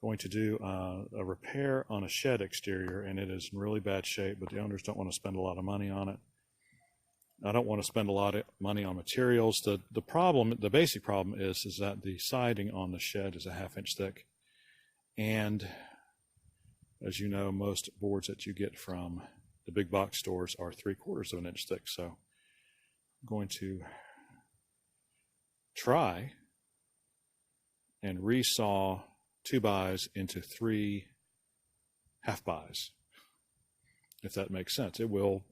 going to do a repair on a shed exterior, and it is in really bad shape, but the owners don't want to spend a lot of money on it. I don't want to spend a lot of money on materials. The basic problem is that the siding on the shed is a 1/2 inch thick, and as you know, most boards that you get from the big box stores are 3/4 of an inch thick. So I'm going to try and resaw 2x into 3 1/2x, if that makes sense. It will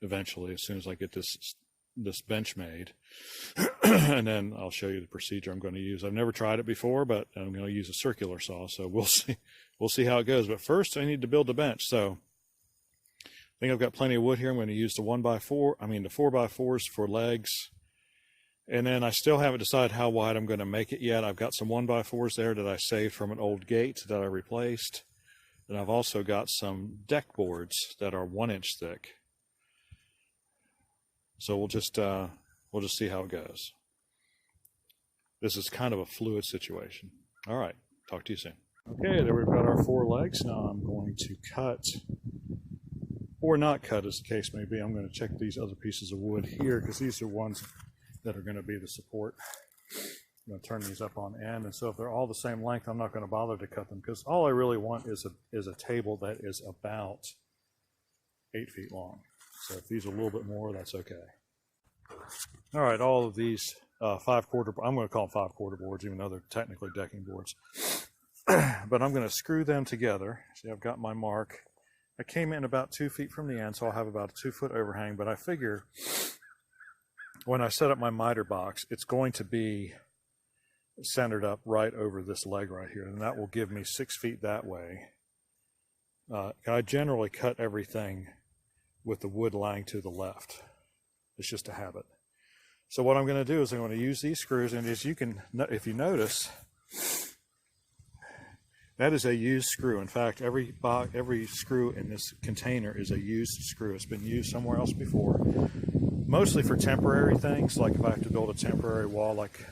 eventually, as soon as I get this bench made. And then I'll show you the procedure I'm going to use. I've never tried it before, but I'm going to use a circular saw, so we'll see how it goes. But first I need to build the bench. So I think I've got plenty of wood here. I'm going to use the 4x4s for legs. And then I still haven't decided how wide I'm going to make it yet. I've got some 1x4s there that I saved from an old gate that I replaced. And I've also got some deck boards that are 1 inch thick. So we'll just see how it goes. This is kind of a fluid situation. All right, talk to you soon. Okay, there we've got our 4 legs. Now I'm going to cut, or not cut as the case may be. I'm going to check these other pieces of wood here, because these are ones that are going to be the support. I'm going to turn these up on end, and so if they're all the same length, I'm not going to bother to cut them, because all I really want is a table that is about 8 feet long. So if these are a little bit more, that's okay. All right, all of these 5/4, I'm going to call them 5/4 boards, even though they're technically decking boards. But I'm going to screw them together. See, I've got my mark. I came in about 2 feet from the end, so I'll have about a 2-foot overhang, but I figure when I set up my miter box, it's going to be centered up right over this leg right here, and that will give me 6 feet that way. I generally cut everything with the wood lying to the left. It's just a habit. So what I'm going to do is I'm going to use these screws, and as you can, if you notice, that is a used screw. In fact, every screw in this container is a used screw. It's been used somewhere else before, mostly for temporary things, like if I have to build a temporary wall, like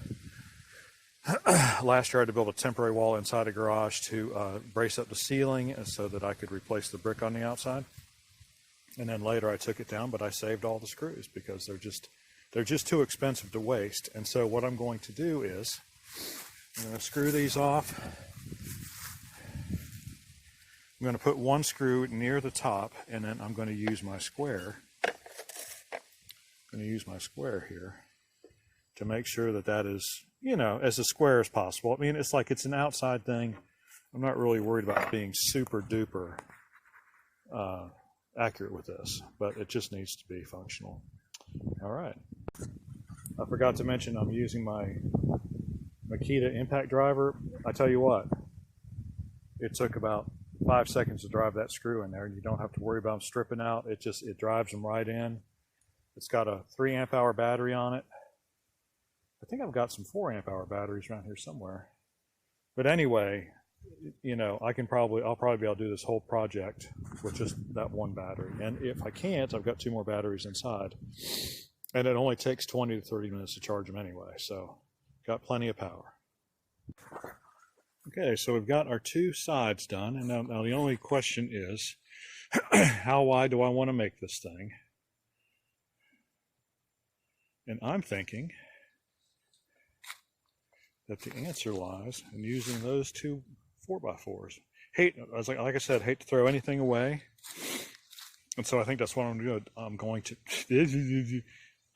last year I had to build a temporary wall inside a garage to brace up the ceiling so that I could replace the brick on the outside. And then later I took it down, but I saved all the screws because they're just too expensive to waste. And so what I'm going to do is I'm going to screw these off. I'm going to put one screw near the top, and then I'm going to use my square. I'm going to use my square here to make sure that that is, you know, as square as possible. I mean, it's like it's an outside thing. I'm not really worried about being super duper accurate with this, but it just needs to be functional. All right. I forgot to mention I'm using my Makita impact driver. I tell you what, it took about 5 seconds to drive that screw in there, and you don't have to worry about them stripping out. It drives them right in. It's got a 3 amp hour battery on it. I think I've got some 4 amp hour batteries around here somewhere. But anyway, you know, I'll probably be able to do this whole project with just that one battery. And if I can't, I've got 2 more batteries inside. And it only takes 20 to 30 minutes to charge them anyway, so got plenty of power. Okay, so we've got our 2 sides done, and now the only question is, how wide do I want to make this thing? And I'm thinking that the answer lies in using those 2 4x4s. Like I said, hate to throw anything away, and so I think that's what I'm going to do.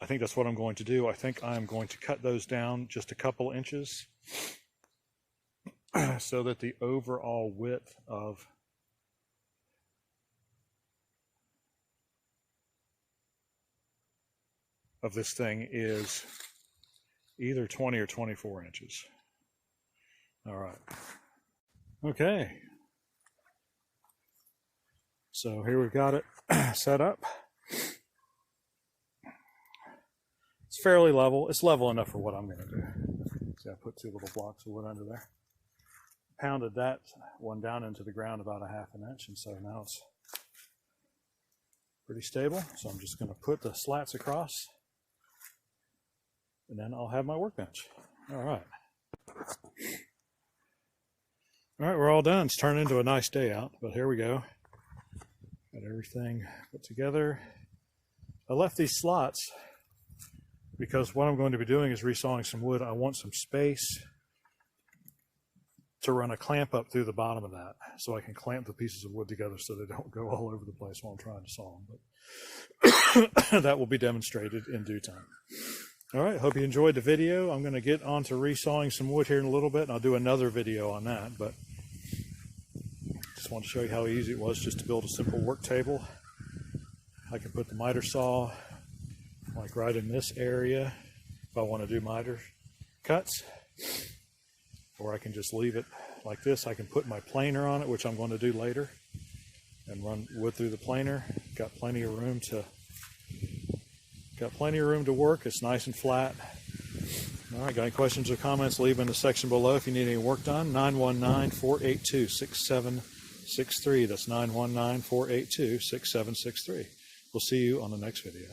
I think that's what I'm going to do. I think I'm going to cut those down just a couple inches so that the overall width of this thing is either 20 or 24 inches. All right. Okay. So here we've got it set up. It's fairly level. It's level enough for what I'm going to do. See, I put 2 little blocks of wood under there. Pounded that one down into the ground about a 1/2 inch, and so now it's pretty stable. So I'm just going to put the slats across, and then I'll have my workbench. All right. All right, we're all done. It's turned into a nice day out, but here we go. Got everything put together. I left these slots because what I'm going to be doing is resawing some wood. I want some space to run a clamp up through the bottom of that so I can clamp the pieces of wood together so they don't go all over the place while I'm trying to saw them. But that will be demonstrated in due time. All right, hope you enjoyed the video. I'm going to get on to resawing some wood here in a little bit, and I'll do another video on that. But just want to show you how easy it was just to build a simple work table. I can put the miter saw like right in this area if I want to do miter cuts, or I can just leave it like this. I can put my planer on it, which I'm going to do later, and run wood through the planer. Got plenty of room to work. It's nice and flat. All right, got any questions or comments, leave in the section below. If you need any work done, 919-482-6763. That's 919-482-6763. We'll see you on the next video.